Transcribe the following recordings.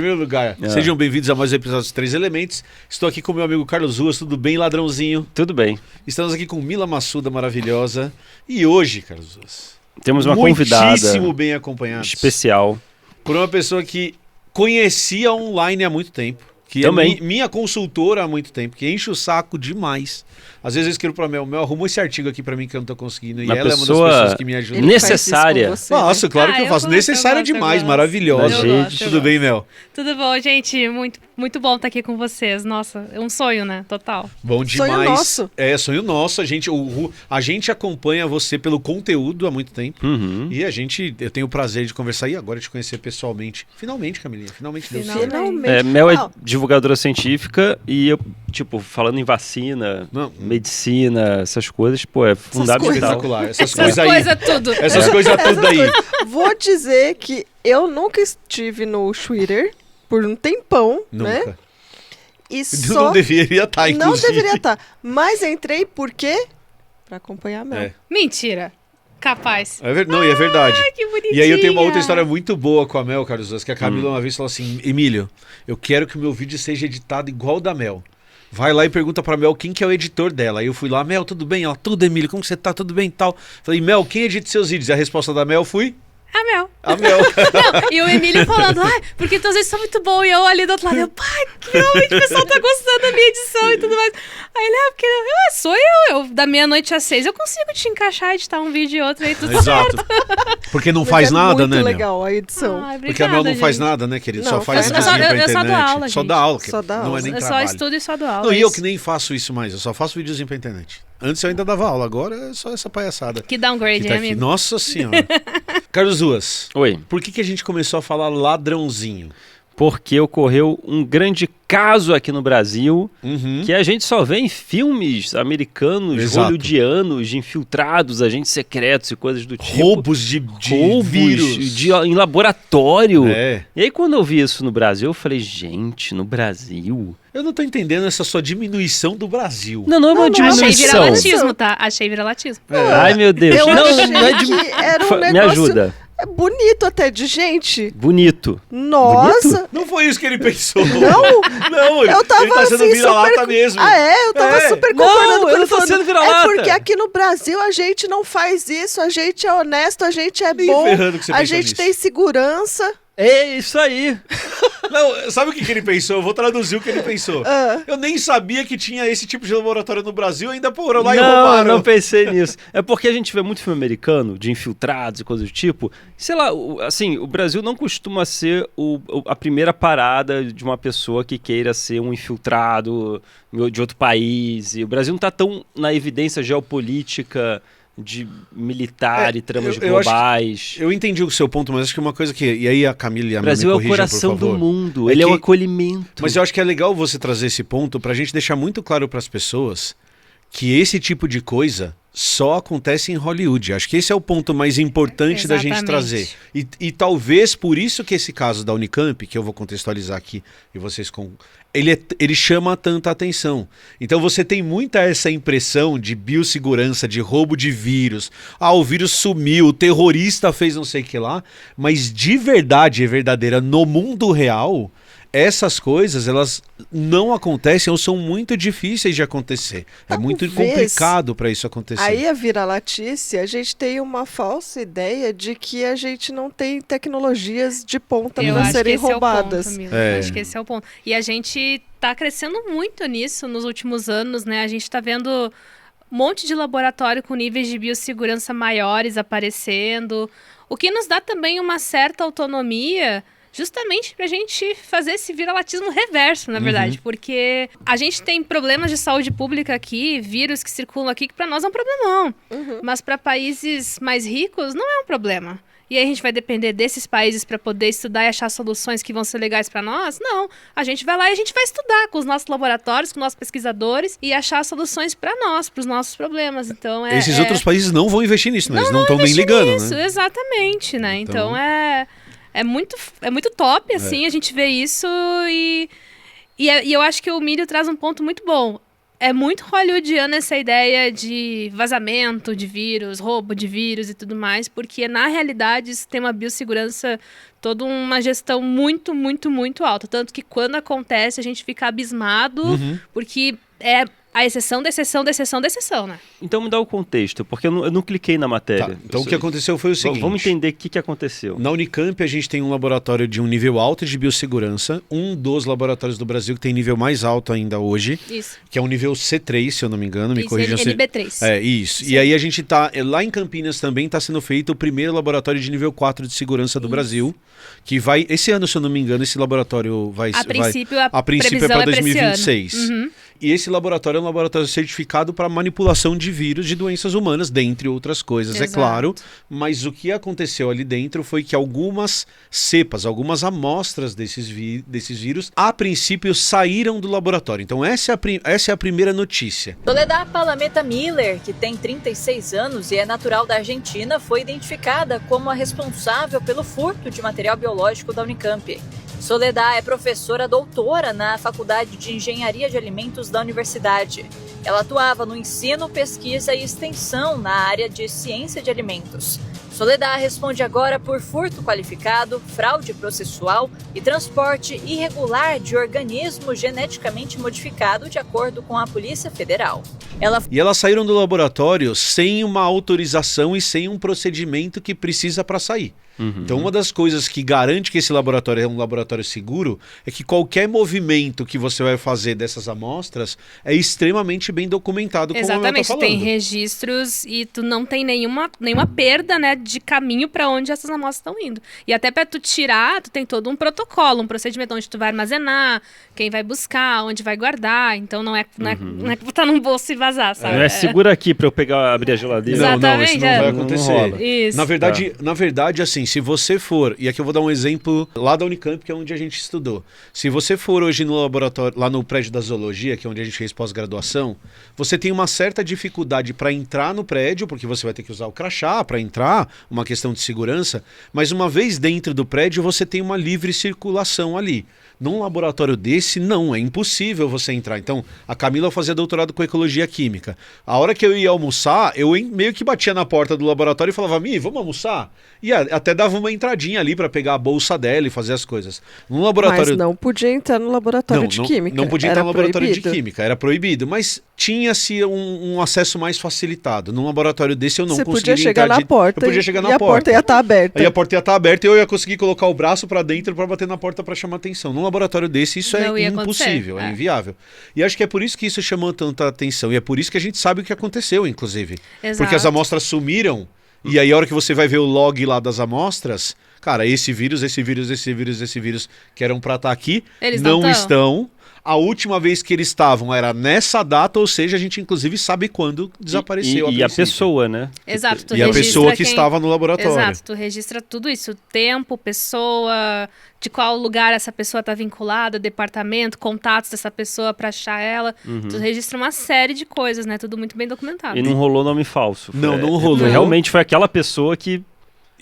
Em primeiro lugar, sejam bem-vindos a mais um episódio dos Três Elementos. Estou aqui com meu amigo Carlos Ruas. Tudo bem, ladrãozinho? Tudo bem. Estamos aqui com Mila Massuda, maravilhosa. E hoje, Carlos Ruas, temos uma convidada muitíssimo bem acompanhada, especial, por uma pessoa que conhecia online há muito tempo, que também é minha consultora há muito tempo, que enche o saco demais. Às vezes eu escrevo pra Mel, arruma esse artigo aqui pra mim que eu não tô conseguindo. Uma e ela é uma das pessoa pessoas que me ajuda. necessária. Você, Nossa, claro que eu faço. Necessária demais, maravilhosa. Tudo bem, Mel? Tudo bom, gente? Muito bom estar aqui com vocês. Nossa, é um sonho, né? Total. Bom demais. Sonho nosso. É, sonho nosso. A gente acompanha você pelo conteúdo há muito tempo. E eu tenho o prazer de conversar e agora te conhecer pessoalmente. Finalmente, Camilinha. Finalmente deu certo. Mel é divulgadora científica e eu, falando em vacina, medicina, essas coisas, é fundamental. Espetacular. Essas coisas tudo aí. Vou dizer que eu nunca estive no Twitter por um tempão, Nunca. né? E Não deveria estar, inclusive. Não deveria estar. Mas entrei por quê? Pra acompanhar a Mel. É. Mentira. Capaz. É verdade. Ai, que bonitinha. E aí eu tenho uma outra história muito boa com a Mel, Carlos, que a Camila uma vez falou assim, Emílio, eu quero que o meu vídeo seja editado igual o da Mel. Vai lá e pergunta pra Mel quem que é o editor dela. Aí eu fui lá, Mel, tudo bem? Ela, tudo, Emílio, como você tá? Tudo bem e tal. Falei, Mel, quem edita seus vídeos? E a resposta da Mel foi... A Mel. A Mel. Não, e o Emílio falando, porque teus vídeos são muito bons. E eu ali do outro lado, pai, que realmente o pessoal tá gostando da minha edição e tudo mais. Aí ele, porque sou eu. Da meia-noite às 6 eu consigo te encaixar, editar um vídeo e outro aí, tudo Exato. certo. Porque não faz nada, né, Mel? Muito legal a edição. Obrigada, porque a Mel não faz gente. nada, né, querido? Não, só faz faz videozinho pra eu internet. só dou aula, Só gente. dá aula, Só dá não é aula. nem Eu só trabalho. estudo e só dou aula. Não, e é eu isso. que nem faço isso mais, eu só faço videozinho pra internet. Antes eu ainda dava aula, agora é só essa palhaçada. Que downgrade, Que tá hein, aqui. amigo? Nossa senhora. Carlos Ruas, Oi. por que a gente começou a falar ladrãozinho? Porque ocorreu um grande caso aqui no Brasil que a gente só vê em filmes americanos, Exato. hollywoodianos, de infiltrados, agentes secretos e coisas do tipo. Roubos de vírus. Em laboratório. É. E aí quando eu vi isso no Brasil, eu falei, gente, no Brasil... Eu não tô entendendo essa sua diminuição do Brasil. Não é uma diminuição. Achei viralatismo, tá? Achei viralatismo. Ai, meu Deus. Eu não achei é que era um Me negócio ajuda. bonito até de gente. Bonito. Nossa. Não foi isso que ele pensou. Não, eu tava ele tá sendo assim, vira-lata super... mesmo. Ah, é? Eu tava super Não, concordando com eu ele não tô falando, sendo vira-lata. É porque aqui no Brasil a gente não faz isso, a gente é honesto, a gente é Nem bom, ferrando que você a pensa gente nisso. tem segurança. É isso aí. Não, sabe o que ele pensou? Eu vou traduzir o que ele pensou. Ah. Eu nem sabia que tinha esse tipo de laboratório no Brasil, ainda foram lá e roubaram. Não pensei nisso. É porque a gente vê muito filme americano, de infiltrados e coisas do tipo. Sei lá, o Brasil não costuma ser a primeira parada de uma pessoa que queira ser um infiltrado de outro país. E o Brasil não está tão na evidência geopolítica de militar e tramas globais. Eu entendi o seu ponto, mas acho que uma coisa que... E aí a Camila e a O Brasil me é o corrijam, coração por favor. do mundo, É ele é que- o acolhimento. Mas eu acho que é legal você trazer esse ponto pra gente deixar muito claro pras pessoas que esse tipo de coisa só acontece em Hollywood. Acho que esse é o ponto mais importante da gente trazer. E talvez por isso que esse caso da Unicamp, que eu vou contextualizar aqui, e vocês ele chama tanta atenção. Então você tem muita essa impressão de biossegurança, de roubo de vírus. Ah, o vírus sumiu, o terrorista fez não sei o que lá. Mas de verdade, é verdadeira, no mundo real... Essas coisas, elas não acontecem ou são muito difíceis de acontecer. É muito Talvez complicado para isso acontecer. Aí a viralatice, a gente tem uma falsa ideia de que a gente não tem tecnologias de ponta Eu para acho serem que esse roubadas. É o ponto, amigo. É. Acho que esse é o ponto. E a gente tá crescendo muito nisso nos últimos anos, né? A gente tá vendo um monte de laboratório com níveis de biossegurança maiores aparecendo, o que nos dá também uma certa autonomia justamente pra gente fazer esse viralatismo reverso, na verdade, porque a gente tem problemas de saúde pública aqui, vírus que circulam aqui, que pra nós é um problemão, mas pra países mais ricos não é um problema. E aí a gente vai depender desses países para poder estudar e achar soluções que vão ser legais para nós? Não. A gente vai lá e a gente vai estudar com os nossos laboratórios, com os nossos pesquisadores e achar soluções para nós, para os nossos problemas. Então Esses outros países não vão investir nisso, né? Eles não estão nem investir ligando, nisso, né? Exatamente, né? Então é muito top, assim, a gente vê isso e eu acho que o Emílio traz um ponto muito bom. é muito hollywoodiana essa ideia de vazamento de vírus, roubo de vírus e tudo mais, porque na realidade isso tem uma biossegurança, toda uma gestão muito, muito, muito alta. Tanto que quando acontece a gente fica abismado, porque é a exceção da exceção da exceção da exceção, né? Então me dá o contexto, porque eu não cliquei na matéria. Tá, então o que aconteceu foi o seguinte. Vamos entender o que aconteceu. Na Unicamp a gente tem um laboratório de um nível alto de biossegurança, um dos laboratórios do Brasil que tem nível mais alto ainda hoje, Isso. que é um nível C3, se eu não me engano, me corrijam se... NB3. É, isso. Sim. E aí a gente tá, lá em Campinas também está sendo feito o primeiro laboratório de nível 4 de segurança do Brasil, que vai, esse ano, se eu não me engano, esse laboratório vai... A princípio é para previsão é pra 2026. esse ano. E esse laboratório é um laboratório certificado para manipulação de vírus de doenças humanas, dentre outras coisas, Exato. é claro. Mas o que aconteceu ali dentro foi que algumas cepas, algumas amostras desses vírus, a princípio saíram do laboratório. Então essa é a primeira notícia. Soledad Palameta Miller, que tem 36 anos e é natural da Argentina, foi identificada como a responsável pelo furto de material biológico da Unicamp. Soledad é professora doutora na Faculdade de Engenharia de Alimentos da universidade. Ela atuava no ensino, pesquisa e extensão na área de ciência de alimentos. Soledad responde agora por furto qualificado, fraude processual e transporte irregular de organismo geneticamente modificado, de acordo com a Polícia Federal. E elas saíram do laboratório sem uma autorização e sem um procedimento que precisa para sair. Então uma das coisas que garante que esse laboratório é um laboratório seguro é que qualquer movimento que você vai fazer dessas amostras é extremamente bem documentado, como eu tô falando. Tem registros e tu não tem nenhuma perda, né, de caminho para onde essas amostras estão indo. E até para tu tirar, tu tem todo um protocolo, um procedimento onde tu vai armazenar, quem vai buscar, onde vai guardar. Então não é que botar num bolso e vazar, sabe? Não é segura aqui para eu abrir a geladeira. Não, isso não vai acontecer. Não rola. Isso. Na verdade, assim, se você for, e aqui eu vou dar um exemplo lá da Unicamp, que é onde a gente estudou. Se você for hoje no laboratório, lá no prédio da Zoologia, que é onde a gente fez pós-graduação, você tem uma certa dificuldade para entrar no prédio, porque você vai ter que usar o crachá para entrar, uma questão de segurança, mas uma vez dentro do prédio você tem uma livre circulação ali. Num laboratório desse, não, é impossível você entrar. Então, a Camila fazia doutorado com ecologia química. A hora que eu ia almoçar, eu meio que batia na porta do laboratório e falava, Mi, vamos almoçar? E até dava uma entradinha ali para pegar a bolsa dela e fazer as coisas. Num laboratório... Mas não podia entrar no laboratório de química. Não podia entrar no laboratório proibido. de química, era proibido. Mas tinha-se um acesso mais facilitado. Num laboratório desse eu não conseguiria chegar entrar. Na porta, eu podia chegar na porta. E a porta ia estar aberta. Aí a porta ia estar aberta e eu ia conseguir colocar o braço para dentro para bater na porta para chamar atenção. Num laboratório desse isso Não é ia impossível, acontecer, é inviável. E acho que é por isso que isso chamou tanta atenção. E é por isso que a gente sabe o que aconteceu, inclusive. Exato. Porque as amostras sumiram. E aí a hora que você vai ver o log lá das amostras, cara, esse vírus que eram para estar aqui, eles não não estão. A última vez que eles estavam era nessa data, ou seja, a gente inclusive sabe quando desapareceu e a pessoa, né? Exato. Tu e a pessoa que quem... estava no laboratório. Exato, tu registra tudo isso, tempo, pessoa, de qual lugar essa pessoa está vinculada, departamento, contatos dessa pessoa para achar ela. Tu registra uma série de coisas, né? Tudo muito bem documentado. E não rolou nome falso. Não rolou. Realmente foi aquela pessoa que...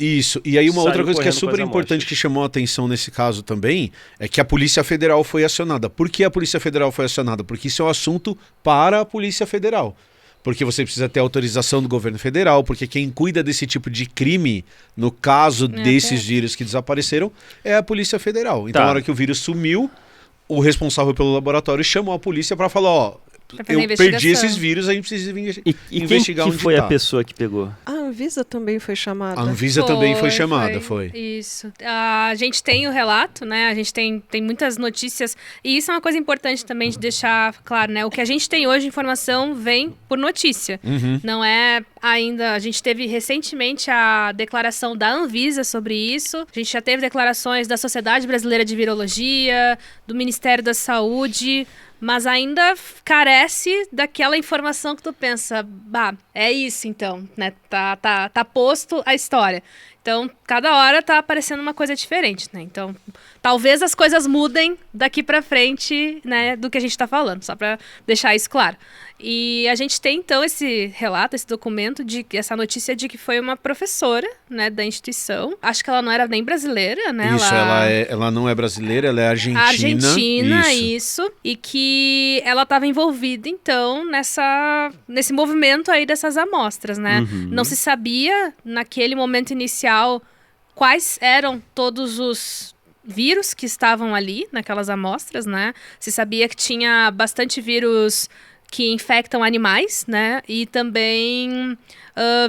Isso, e aí uma outra coisa que é super importante amostras. que chamou a atenção nesse caso também é que a Polícia Federal foi acionada. Por que a Polícia Federal foi acionada? Porque isso é um assunto para a Polícia Federal. Porque você precisa ter autorização do governo federal, porque quem cuida desse tipo de crime, no caso desses vírus que desapareceram, é a Polícia Federal. Então, na hora que o vírus sumiu, o responsável pelo laboratório chamou a polícia para falar, ó, eu perdi esses vírus, a gente precisa investigar quem onde que foi tá. a pessoa que pegou? A Anvisa também foi chamada. A Anvisa também foi chamada, foi. Isso. A gente tem o relato, né? A gente tem muitas notícias. E isso é uma coisa importante também de deixar claro, né? O que a gente tem hoje, informação, vem por notícia. Não é ainda... A gente teve recentemente a declaração da Anvisa sobre isso. A gente já teve declarações da Sociedade Brasileira de Virologia, do Ministério da Saúde... Mas ainda carece daquela informação que tu pensa, bah, é isso então, né? Tá posto a história. Então, cada hora tá aparecendo uma coisa diferente, né? Então, talvez as coisas mudem daqui para frente, né, do que a gente está falando, só para deixar isso claro. E a gente tem, então, esse relato, esse documento, essa notícia de que foi uma professora, né, da instituição. Acho que ela não era nem brasileira, né? Isso, ela não é brasileira, ela é argentina. Argentina, isso. E que ela estava envolvida, então, nesse movimento aí dessas amostras, né? Uhum. Não se sabia, naquele momento inicial, quais eram todos os vírus que estavam ali, naquelas amostras, né? Se sabia que tinha bastante vírus que infectam animais, né? E também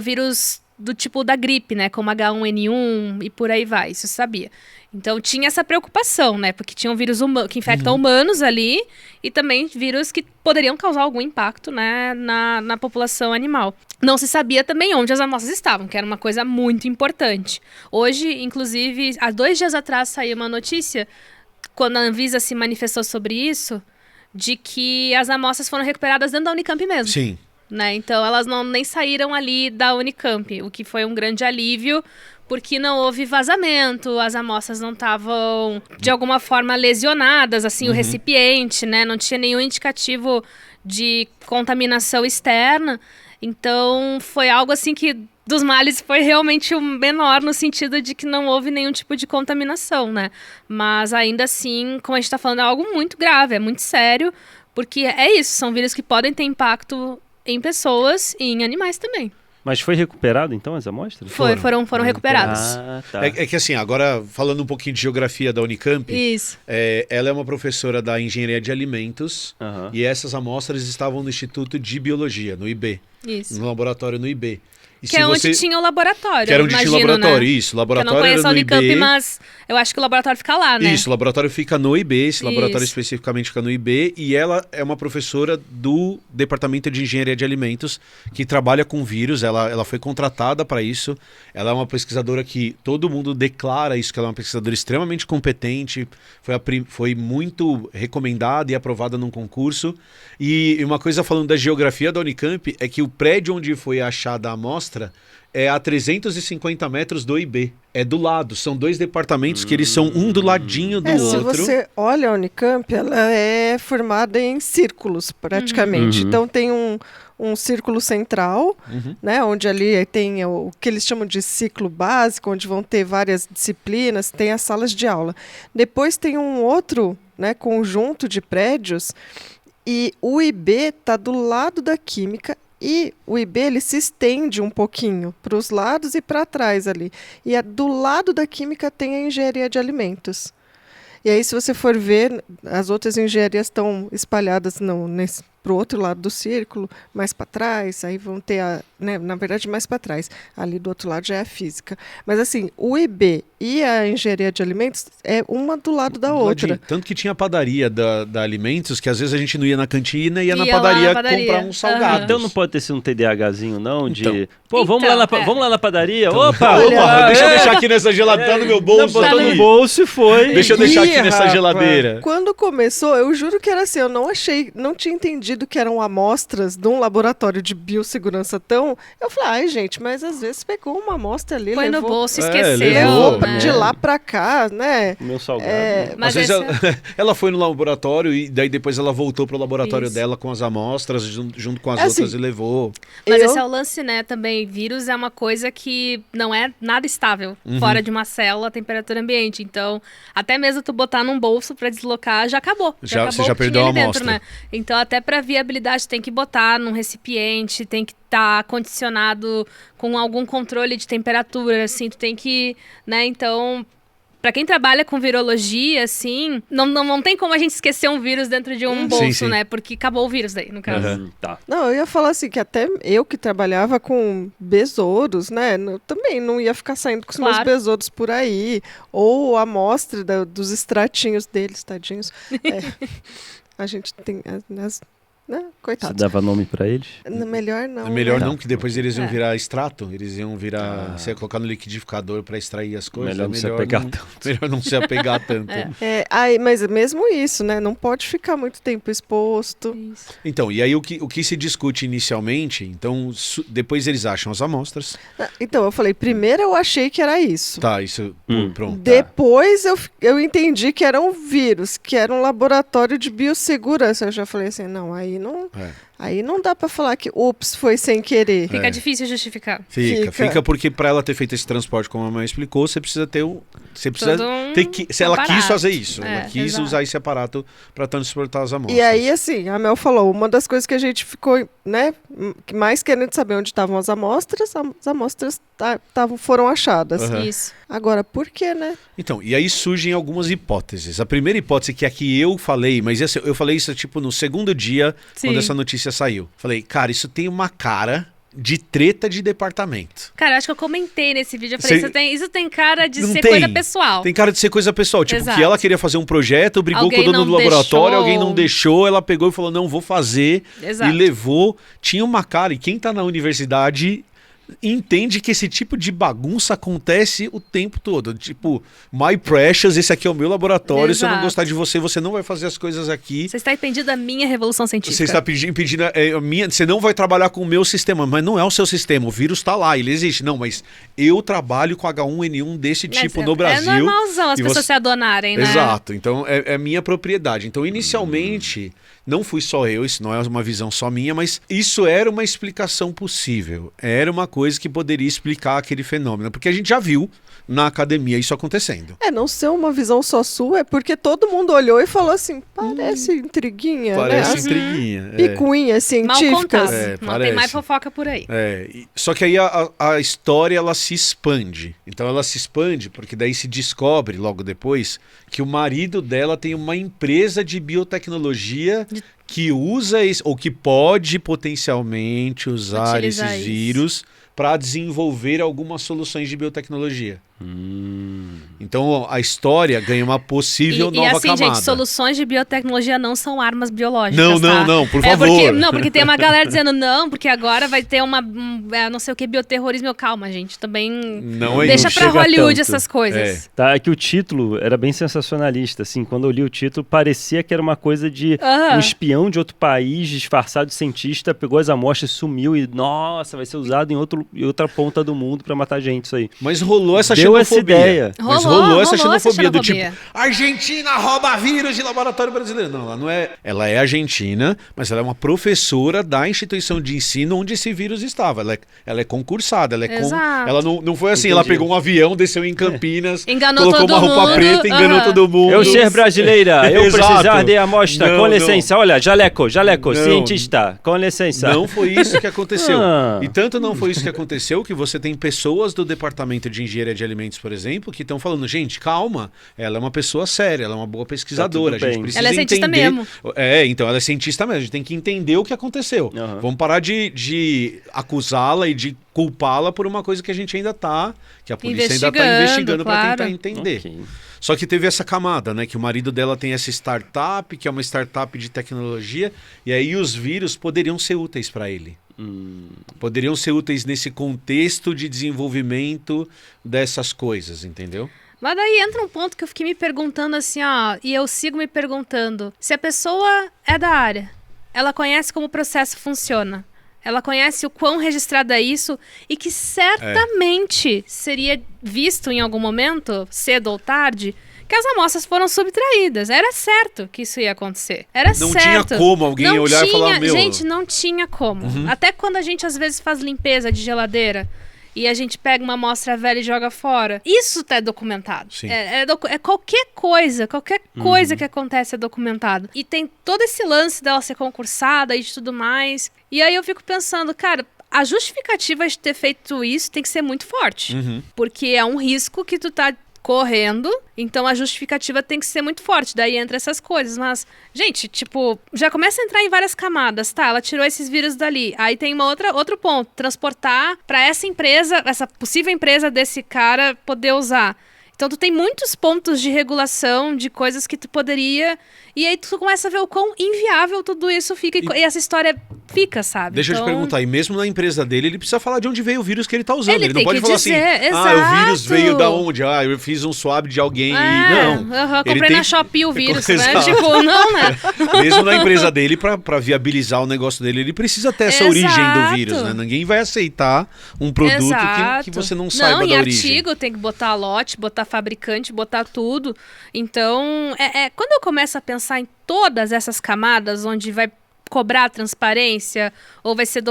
vírus do tipo da gripe, né? Como H1N1 e por aí vai, isso se sabia. Então tinha essa preocupação, né? Porque tinham vírus que infectam humanos ali e também vírus que poderiam causar algum impacto, né, na população animal. Não se sabia também onde as amostras estavam, que era uma coisa muito importante. Hoje, inclusive, há 2 dias atrás saiu uma notícia, quando a Anvisa se manifestou sobre isso, de que as amostras foram recuperadas dentro da Unicamp mesmo. Sim. Né? Então elas nem saíram ali da Unicamp, o que foi um grande alívio, porque não houve vazamento, as amostras não estavam de alguma forma lesionadas, assim, o recipiente, né? Não tinha nenhum indicativo de contaminação externa. Então foi algo assim que dos males foi realmente o menor, no sentido de que não houve nenhum tipo de contaminação, né? Mas ainda assim, como a gente está falando, é algo muito grave, é muito sério, porque é isso, são vírus que podem ter impacto em pessoas e em animais também. Mas foi recuperado, então, as amostras? Foram recuperadas. Ah, tá. É que assim, agora falando um pouquinho de geografia da Unicamp, Isso. ela é uma professora da Engenharia de Alimentos e essas amostras estavam no Instituto de Biologia, no IB, Isso. no laboratório no IB. E que é onde tinha o laboratório, que era onde tinha o laboratório, né? isso. O laboratório eu não conheço era a no Unicamp, IB. mas eu acho que o laboratório fica lá, né? Isso, o laboratório fica no IB, esse laboratório Isso. especificamente fica no IB, e ela é uma professora do Departamento de Engenharia de Alimentos, que trabalha com vírus, ela foi contratada para isso, ela é uma pesquisadora que todo mundo declara isso, que ela é uma pesquisadora extremamente competente, foi muito recomendada e aprovada num concurso, e uma coisa falando da geografia da Unicamp, é que o prédio onde foi achada a amostra é a 350 metros do IB. É do lado. São 2 departamentos que eles são um do ladinho do outro. Se você olha a Unicamp, ela é formada em círculos, praticamente. Então tem um círculo central, né, onde ali tem o que eles chamam de ciclo básico, onde vão ter várias disciplinas, tem as salas de aula. Depois tem um outro, né, conjunto de prédios, e o IB está do lado da Química. E o IB ele se estende um pouquinho para os lados e para trás ali. E do lado da Química tem a Engenharia de Alimentos. E aí, se você for ver, as outras engenharias estão espalhadas para o outro lado do círculo, mais para trás, aí vão ter, na verdade, mais para trás. Ali do outro lado já é a física. Mas assim, o IB e a engenharia de alimentos é uma do lado da outra. Tanto que tinha a padaria da Alimentos, que às vezes a gente não ia na cantina e ia na padaria comprar um salgado. Então não pode ter sido um TDAHzinho, não? Vamos lá na padaria? Então, Opa! Deixa eu deixar aqui nessa geladeira, tá no meu bolso. Botou no bolso e foi. Deixa eu deixar aqui nessa geladeira. Quando começou, eu juro que era assim, eu não tinha entendido que eram amostras de um laboratório de biossegurança tão... Eu falei, ai gente, mas às vezes pegou uma amostra ali, foi levou... no bolso, esqueceu. Levou né? de lá pra cá, né? Meu salgado. Mas às vezes ela foi no laboratório e daí depois ela voltou pro laboratório dela com as amostras, junto com as outras e levou. Mas esse é o lance, né, também. Vírus é uma coisa que não é nada estável fora de uma célula a temperatura ambiente. Então, até mesmo tu botar num bolso pra deslocar, já acabou. Você já perdeu a amostra. Né? Então, até pra viabilidade, tem que botar num recipiente, tem que estar condicionado com algum controle de temperatura, assim, tu tem que, né, então... Pra quem trabalha com virologia, assim, não tem como a gente esquecer um vírus dentro de um bolso, sim. né? Porque acabou o vírus daí, no caso. Tá. Não, eu ia falar assim, que até eu que trabalhava com besouros, né? Eu também não ia ficar saindo com os meus besouros por aí. Ou a amostra dos extratinhos deles, tadinhos. A gente tem... né? Você Coitados. dava nome pra eles? Melhor não. É melhor né? não, que depois eles iam virar extrato, eles iam virar, você ia colocar no liquidificador para extrair as coisas. Melhor não se apegar tanto. Melhor não se apegar tanto. Mas mesmo isso, né? Não pode ficar muito tempo exposto. Isso. Então, e aí o que se discute inicialmente, então depois eles acham as amostras. Então, eu falei, primeiro eu achei que era isso. Tá, isso, pronto. Tá. Depois eu entendi que era um vírus, que era um laboratório de biossegurança. Eu já falei assim, não, aí não dá pra falar que, foi sem querer. Fica difícil justificar. Fica porque para ela ter feito esse transporte, como a mãe explicou, você precisa ter se ela quis fazer isso, ela quis usar esse aparato para transportar as amostras. E aí, assim, a Mel falou, uma das coisas que a gente ficou, né, mais querendo saber onde estavam as amostras foram achadas. Isso. Agora, por quê, né? Então, e aí surgem algumas hipóteses. A primeira hipótese, que é a que eu falei, mas eu falei isso tipo no segundo dia, quando essa notícia saiu. Falei, cara, isso tem uma cara de treta de departamento. Cara, acho que eu comentei nesse vídeo, eu falei, isso tem cara de Não ser tem. coisa pessoal. Tem cara de ser coisa pessoal. Tipo, Exato. que ela queria fazer um projeto, brigou Alguém com o dono do não laboratório, deixou. alguém não deixou, ela pegou e falou, não, vou fazer. Exato. E levou. Tinha uma cara, e quem tá na universidade entende que esse tipo de bagunça acontece o tempo todo. Tipo, my precious, esse aqui é o meu laboratório, se eu não Exato. gostar de você, você não vai fazer as coisas aqui. Você está impedindo da minha revolução científica. Você está impedindo a minha. Você não vai trabalhar com o meu sistema, mas não é o seu sistema. O vírus está lá, ele existe. Não, mas eu trabalho com H1N1 desse tipo no Brasil. É normalzão as e pessoas se adonarem, né? Exato. Então é minha propriedade. Então, inicialmente, não fui só eu, isso não é uma visão só minha, mas isso era uma explicação possível. Era uma coisa que poderia explicar aquele fenômeno. Porque a gente já viu na academia isso acontecendo. Não ser uma visão só sua, é porque todo mundo olhou e falou assim, parece intriguinha, Parece né? intriguinha. Picuinhas Mal científicas. contado. Não tem mais fofoca por aí. Só que aí a história ela se expande. Então ela se expande porque daí se descobre logo depois que o marido dela tem uma empresa de biotecnologia que usa ou que pode potencialmente usar Utilizar esses isso. vírus para desenvolver algumas soluções de biotecnologia. Então a história ganha uma possível nova assim, camada. gente, soluções de biotecnologia não são armas biológicas, Não, por favor. Porque tem uma galera dizendo não, porque agora vai ter não sei o que, bioterrorismo. Calma, gente, também Não é deixa isso. pra Hollywood tanto. essas coisas. Tá, é que o título era bem sensacionalista, assim, quando eu li o título parecia que era uma coisa de um espião de outro país disfarçado de cientista, pegou as amostras, sumiu e, nossa, vai ser usado em outra ponta do mundo pra matar gente, isso aí. Mas rolou essa Deu essa xenofobia. ideia. Mas rolou essa xenofobia do tipo, Argentina rouba vírus de laboratório brasileiro. Não, ela não é. Ela é argentina, mas ela é uma professora da instituição de ensino onde esse vírus estava. Ela é concursada. Ela não foi assim, ela pegou um avião, desceu em Campinas, Enganou colocou todo uma roupa mundo. preta, enganou todo mundo. Eu ser brasileira, eu Exato. precisar de amostra, Não, com licença. Olha, jaleco, Não. cientista, com licença. Não foi isso que aconteceu. Ah. E tanto não foi isso que aconteceu que você tem pessoas do departamento de engenharia de alimentos, por exemplo, que estão falando, gente, calma, ela é uma pessoa séria, ela é uma boa pesquisadora, Tá tudo a gente bem. precisa Ela é cientista entender... mesmo. Então ela é cientista mesmo, a gente tem que entender o que aconteceu. Uhum. Vamos parar de acusá-la e de culpá-la por uma coisa que a gente ainda tá, que a polícia ainda está investigando para claro. tentar entender. Ok. Só que teve essa camada, né? Que o marido dela tem essa startup, que é uma startup de tecnologia, e aí os vírus poderiam ser úteis para ele. Poderiam ser úteis nesse contexto de desenvolvimento dessas coisas, entendeu? Mas daí entra um ponto que eu fiquei me perguntando assim, ó, e eu sigo me perguntando, se a pessoa é da área, ela conhece como o processo funciona, ela conhece o quão registrado é isso e que certamente seria visto em algum momento, cedo ou tarde, que as amostras foram subtraídas. Era certo que isso ia acontecer. Era Não certo. tinha como alguém olhar e falar, meu... Gente, não tinha como. Até quando a gente às vezes faz limpeza de geladeira e a gente pega uma amostra velha e joga fora, isso tá documentado. Sim. É qualquer coisa que acontece é documentado. E tem todo esse lance dela ser concursada e de tudo mais. E aí eu fico pensando, cara, a justificativa de ter feito isso tem que ser muito forte. Porque é um risco que tu tá correndo, então a justificativa tem que ser muito forte, daí entra essas coisas, mas, gente, tipo, já começa a entrar em várias camadas, tá, ela tirou esses vírus dali, aí tem outro ponto, transportar pra essa empresa, essa possível empresa desse cara poder usar. Então tu tem muitos pontos de regulação, de coisas que tu poderia... E aí tu começa a ver o quão inviável tudo isso fica. E essa história fica, sabe? Deixa eu te perguntar, e mesmo na empresa dele, ele precisa falar de onde veio o vírus que ele tá usando. Ele não tem pode que falar dizer, assim, exato. o vírus veio da onde? Eu fiz um swab de alguém. Não. Comprei na Shopee o vírus, né? Exato. Tipo, não, né? Mesmo na empresa dele, pra viabilizar o negócio dele, ele precisa ter essa origem do vírus, né? Ninguém vai aceitar um produto que você não saiba da origem. Artigo tem que botar lote, botar fabricante, botar tudo. Então, quando eu começo a pensar em todas essas camadas onde vai cobrar transparência ou vai ser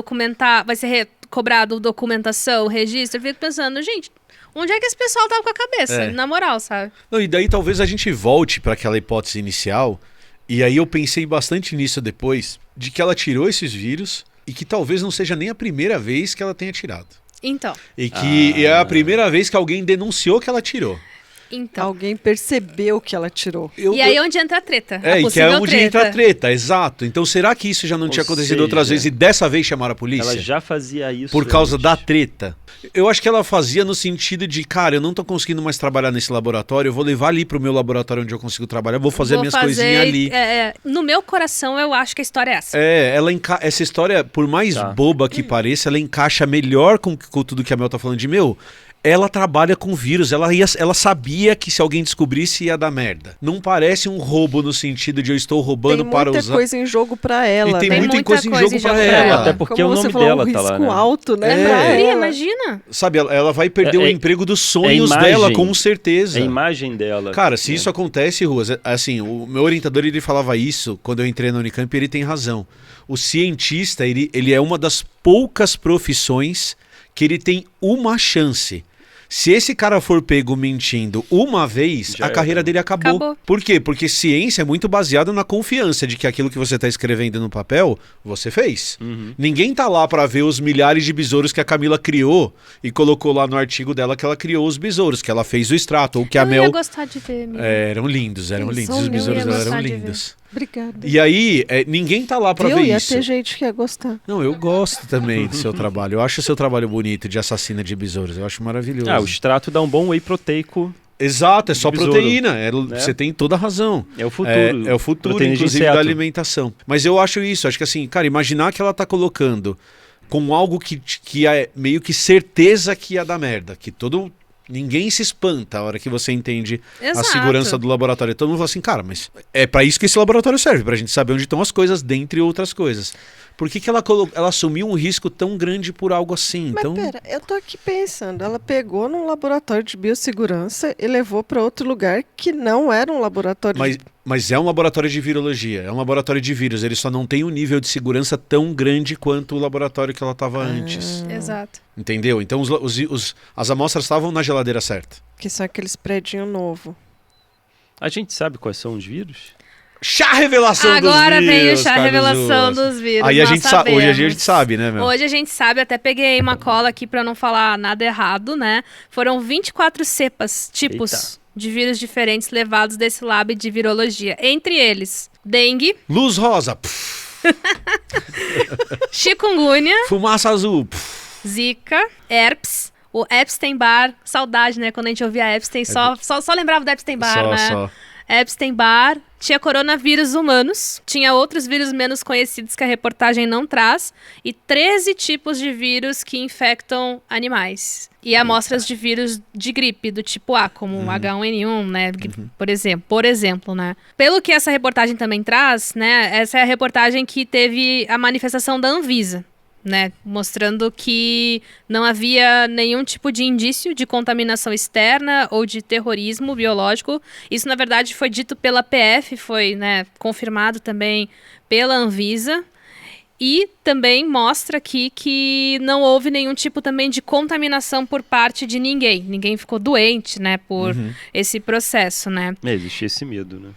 cobrado documentação, registro, eu fico pensando, gente, onde é que esse pessoal tava com a cabeça? Na moral, sabe? Não, e daí talvez a gente volte para aquela hipótese inicial, e aí eu pensei bastante nisso depois, de que ela tirou esses vírus e que talvez não seja nem a primeira vez que ela tenha tirado. Então. E que é a primeira vez que alguém denunciou que ela tirou. Então. Alguém percebeu que ela tirou. E aí onde entra a treta. E que é onde entra a treta, exato. Então será que isso já não tinha acontecido outras vezes e dessa vez chamaram a polícia? Ela já fazia isso por causa da treta. Eu acho que ela fazia no sentido de, cara, eu não tô conseguindo mais trabalhar nesse laboratório, eu vou levar ali pro meu laboratório onde eu consigo trabalhar, vou fazer minhas coisinhas ali. No meu coração, eu acho que a história é essa. Essa história, por mais boba que pareça, ela encaixa melhor com tudo que a Mel tá falando de, ela trabalha com vírus, ela sabia que se alguém descobrisse ia dar merda. Não parece um roubo no sentido de eu estou roubando para usar. Tem muita coisa em jogo pra ela, e tem muita coisa em jogo pra ela. Até porque como o nome falou, dela tá lá, risco alto, né? Imagina. Sabe, ela vai perder o emprego dos sonhos dela, com certeza. É a imagem dela. Cara, se isso acontece, Ruas, assim, o meu orientador, ele falava isso quando eu entrei na Unicamp, ele tem razão. O cientista, ele é uma das poucas profissões que ele tem uma chance. Se esse cara for pego mentindo uma vez, a carreira dele acabou. Por quê? Porque ciência é muito baseada na confiança de que aquilo que você está escrevendo no papel, você fez. Ninguém tá lá para ver os milhares de besouros que a Camila criou e colocou lá no artigo dela que ela criou os besouros, que ela fez o extrato, ou que a Mel... Eu ia gostar de ver, amigo. Eram lindos. Os besouros dela eram lindos. Obrigada. E aí, ninguém tá lá pra ver ia isso. Ter gente que ia gostar. Não, eu gosto também do seu trabalho. Eu acho o seu trabalho bonito de assassina de besouros. Eu acho maravilhoso. O extrato dá um bom whey proteico. Exato, é só besouro, proteína. Você tem toda a razão. É o futuro. É o futuro, inclusive, da alimentação. Mas eu acho isso. Acho que assim, cara, imaginar que ela tá colocando com algo que é meio que certeza que ia dar merda. Que ninguém se espanta a hora que você entende a segurança do laboratório. Todo mundo fala assim, cara, mas é pra isso que esse laboratório serve, pra gente saber onde estão as coisas, dentre outras coisas. Por que ela assumiu um risco tão grande por algo assim? Mas pera, eu tô aqui pensando, ela pegou num laboratório de biossegurança e levou para outro lugar que não era um laboratório Mas é um laboratório de virologia, é um laboratório de vírus, ele só não tem um nível de segurança tão grande quanto o laboratório que ela estava antes. Exato. Entendeu? Então as amostras estavam na geladeira certa. Que são aqueles prédios novos. A gente sabe quais são os vírus? Chá revelação dos vírus! Agora veio o chá revelação dos vírus. Aí hoje a gente sabe, né, meu? Hoje a gente sabe, até peguei uma cola aqui pra não falar nada errado, né? Foram 24 cepas, tipos de vírus diferentes levados desse lab de virologia. Entre eles, dengue. Luz rosa. Chikungunya. Fumaça azul. Zika. Herpes. O Epstein-Barr. Saudade, né? Quando a gente ouvia Epstein, só lembrava do Epstein-Barr, né? Só. Epstein-Barr, tinha coronavírus humanos, tinha outros vírus menos conhecidos que a reportagem não traz, e 13 tipos de vírus que infectam animais. E amostras de vírus de gripe do tipo A, como H1N1, né? Por exemplo, né? Pelo que essa reportagem também traz, né? Essa é a reportagem que teve a manifestação da Anvisa, né, mostrando que não havia nenhum tipo de indício de contaminação externa ou de terrorismo biológico. Isso, na verdade, foi dito pela PF, foi, né, confirmado também pela Anvisa. E também mostra aqui que não houve nenhum tipo também de contaminação por parte de ninguém. Ninguém ficou doente, né, por esse processo, né. Existe esse medo, né.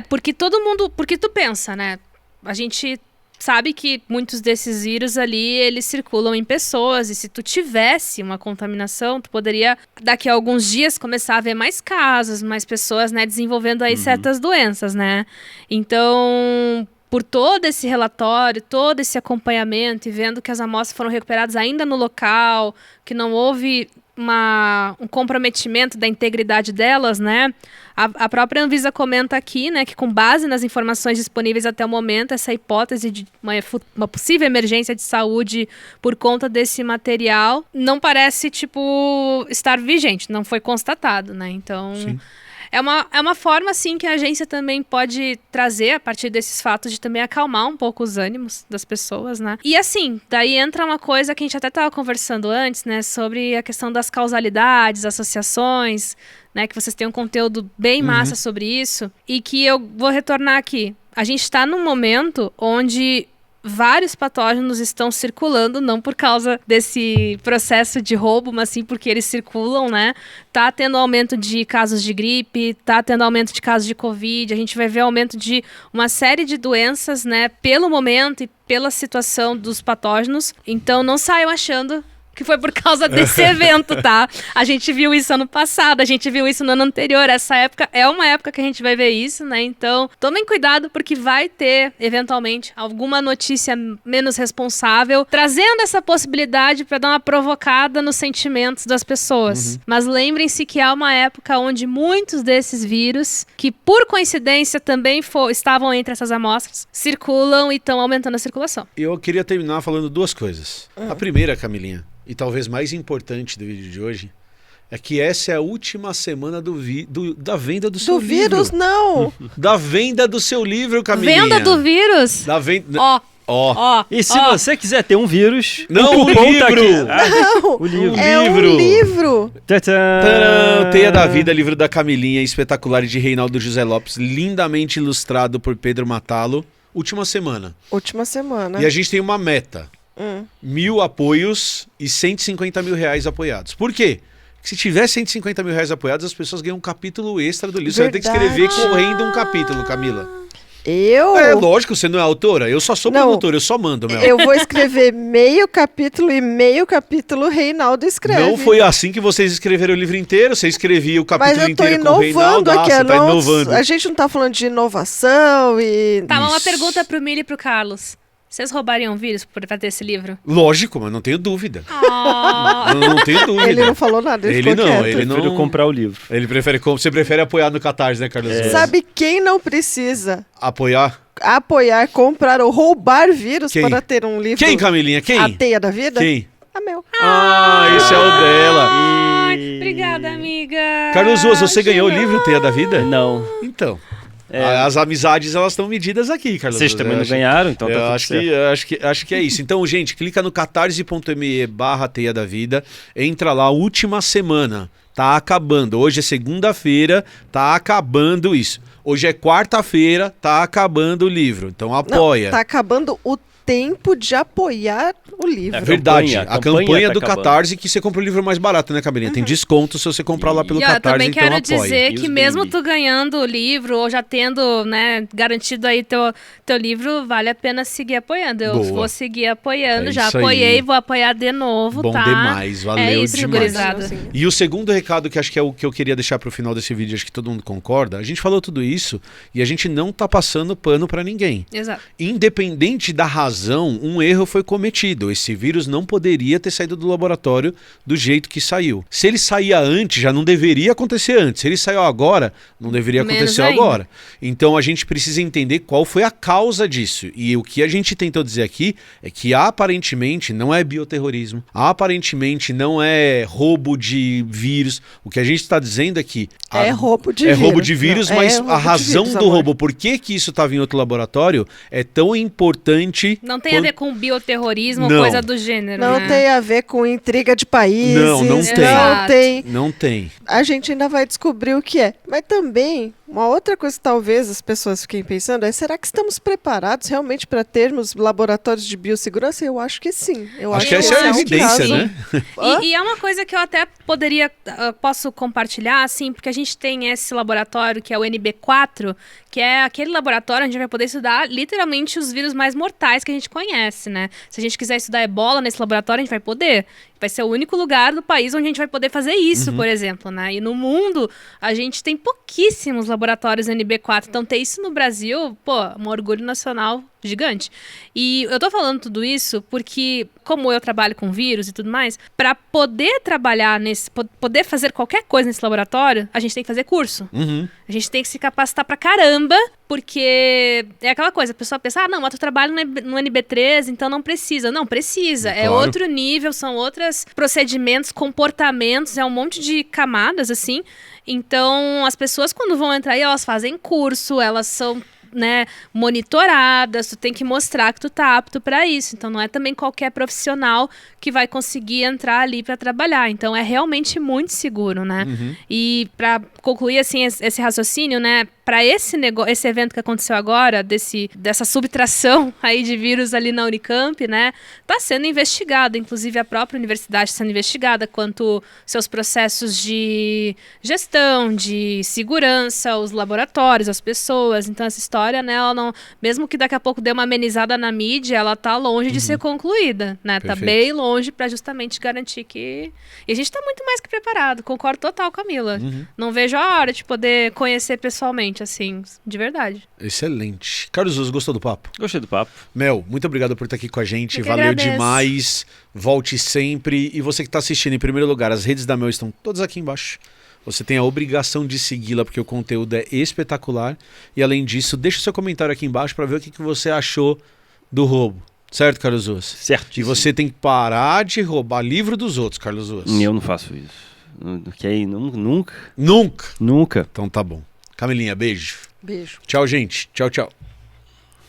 Porque tu pensa, né, a gente sabe que muitos desses vírus ali, eles circulam em pessoas, e se tu tivesse uma contaminação, tu poderia, daqui a alguns dias, começar a ver mais casos, mais pessoas, né, desenvolvendo aí certas doenças, né. Então, por todo esse relatório, todo esse acompanhamento, e vendo que as amostras foram recuperadas ainda no local, que não houve um comprometimento da integridade delas, né? A própria Anvisa comenta aqui, né, que com base nas informações disponíveis até o momento, essa hipótese de uma possível emergência de saúde por conta desse material não parece, estar vigente, não foi constatado, né? Então, sim. É uma forma, assim, que a agência também pode trazer, a partir desses fatos, de também acalmar um pouco os ânimos das pessoas, né? E, assim, daí entra uma coisa que a gente até estava conversando antes, né? Sobre a questão das causalidades, associações, né? Que vocês têm um conteúdo bem massa sobre isso. E que eu vou retornar aqui. A gente está num momento onde vários patógenos estão circulando, não por causa desse processo de roubo, mas sim porque eles circulam, né? Tá tendo aumento de casos de gripe, tá tendo aumento de casos de Covid, a gente vai ver aumento de uma série de doenças, né? Pelo momento e pela situação dos patógenos. Então não saiam achando que foi por causa desse evento, tá? A gente viu isso ano passado, a gente viu isso no ano anterior. Essa época é uma época que a gente vai ver isso, né? Então, tomem cuidado, porque vai ter, eventualmente, alguma notícia menos responsável, trazendo essa possibilidade para dar uma provocada nos sentimentos das pessoas. Mas lembrem-se que há uma época onde muitos desses vírus, que por coincidência também estavam entre essas amostras, circulam e estão aumentando a circulação. Eu queria terminar falando duas coisas. A primeira, Camilinha, e talvez mais importante do vídeo de hoje, é que essa é a última semana da venda do seu livro. Do vírus, não! Da venda do seu livro, Camilinha. Venda do vírus? Da venda... Ó. E se você quiser ter um vírus... Não, o livro! Não! O livro. É um livro! Tcharam! Teia da Vida, livro da Camilinha, espetacular, de Reinaldo José Lopes, lindamente ilustrado por Pedro Matalo. Última semana. E a gente tem uma meta. 1.000 apoios e 150 mil reais apoiados. Por quê? Porque se tiver 150 mil reais apoiados, as pessoas ganham um capítulo extra do livro. Você vai ter que escrever correndo um capítulo, Camila. É lógico, você não é autora. Eu só sou produtor, eu só mando, meu. Eu vou escrever meio capítulo e meio capítulo Reinaldo escreve. Não foi assim que vocês escreveram o livro inteiro? Você escrevia o capítulo inteiro com o Reinaldo? Aqui, você tá inovando. A gente não tá falando de inovação e... Tá, uma pergunta pro Mili e pro Carlos. Vocês roubariam vírus pra ter esse livro? Lógico, mas não tenho dúvida. Não tenho dúvida. Ele não falou nada, ele prefere comprar o livro. Você prefere apoiar no Catarse, né, Carlos? Sabe quem não precisa? Apoiar, comprar ou roubar vírus para ter um livro? Quem, Camilinha? Quem? A Teia da Vida? Quem? A meu. Esse é o dela. Obrigada, amiga. Carlos Ruas, você ganhou o livro Teia da Vida? Não. Então... As amizades, elas estão medidas aqui, Carlos. Vocês também não ganharam, então tá acho que é isso. Então, gente, clica no catarse.me/Teia da Vida, entra lá, última semana, tá acabando. Hoje é segunda-feira, tá acabando isso. Hoje é quarta-feira, tá acabando o livro. Então apoia. Não, tá acabando o tempo de apoiar o livro. É verdade, a campanha do Catarse, que você compra o livro mais barato, né, Camilinha? Tem desconto se você comprar lá pelo Catarse, então apoia. Eu também quero dizer que mesmo tu ganhando o livro, ou já tendo, né, garantido aí teu livro, vale a pena seguir apoiando. Eu vou seguir apoiando, já apoiei, vou apoiar de novo, Bom demais, valeu isso, demais. E o segundo recado, que acho que é o que eu queria deixar pro final desse vídeo, acho que todo mundo concorda, a gente falou tudo isso e a gente não tá passando pano pra ninguém. Exato. Independente da razão, um erro foi cometido. Esse vírus não poderia ter saído do laboratório do jeito que saiu. Se ele saía antes, já não deveria acontecer antes. Se ele saiu agora, não deveria acontecer agora. Então a gente precisa entender qual foi a causa disso. E o que a gente tentou dizer aqui é que aparentemente não é bioterrorismo, aparentemente não é roubo de vírus. O que a gente está dizendo é que é roubo de vírus. É roubo de vírus, mas a razão do roubo, por que isso estava em outro laboratório, é tão importante. Não tem a ver com bioterrorismo ou coisa do gênero. Não tem a ver com intriga de países. Não tem. A gente ainda vai descobrir o que é. Mas também, uma outra coisa que talvez as pessoas fiquem pensando é: será que estamos preparados realmente para termos laboratórios de biossegurança? Eu acho que sim. Eu acho que essa é a evidência, né? E é uma coisa que eu até posso compartilhar, assim, porque a gente tem esse laboratório que é o NB4, que é aquele laboratório onde a gente vai poder estudar literalmente os vírus mais mortais que a gente conhece, né? Se a gente quiser estudar ebola nesse laboratório, a gente vai poder. Vai ser o único lugar do país onde a gente vai poder fazer isso, por exemplo, né? E no mundo, a gente tem pouquíssimos laboratórios NB4. Então, ter isso no Brasil, pô, um orgulho nacional gigante. E eu tô falando tudo isso porque, como eu trabalho com vírus e tudo mais, para poder trabalhar poder fazer qualquer coisa nesse laboratório, a gente tem que fazer curso. A gente tem que se capacitar pra caramba, porque é aquela coisa, a pessoa pensa, não, mas tu trabalha no NB3, então não precisa. Não, precisa. Claro. É outro nível, são outros procedimentos, comportamentos, é um monte de camadas, assim. Então, as pessoas, quando vão entrar aí, elas fazem curso, elas são, né, monitoradas, tu tem que mostrar que tu tá apto para isso. Então, não é também qualquer profissional que vai conseguir entrar ali para trabalhar. Então, é realmente muito seguro, né? E para concluir, assim, esse raciocínio, né, para esse evento que aconteceu agora, dessa subtração aí de vírus ali na Unicamp, né, tá sendo investigado, inclusive a própria universidade está sendo investigada quanto seus processos de gestão, de segurança, os laboratórios, as pessoas. Então, essa história, né, ela não, mesmo que daqui a pouco dê uma amenizada na mídia, ela tá longe de ser concluída, né? Tá bem longe para justamente garantir que... E a gente tá muito mais que preparado, concordo total, Camila. Não vejo a hora de poder conhecer pessoalmente, assim, de verdade. Excelente. Carlos Zuz, gostou do papo? Gostei do papo. Mel, muito obrigado por estar aqui com a gente. Eu que Valeu agradeço. demais. Volte sempre. E você que está assistindo, em primeiro lugar, as redes da Mel estão todas aqui embaixo. Você tem a obrigação de segui-la, porque o conteúdo é espetacular. E além disso, deixa o seu comentário aqui embaixo para ver o que você achou do roubo. Certo, Carlos Ruas? Certo. E você tem que parar de roubar livro dos outros, Carlos Ruas. Eu não faço isso. Nunca. Nunca? Nunca. Então tá bom. Camilinha, beijo. Beijo. Tchau, gente. Tchau, tchau.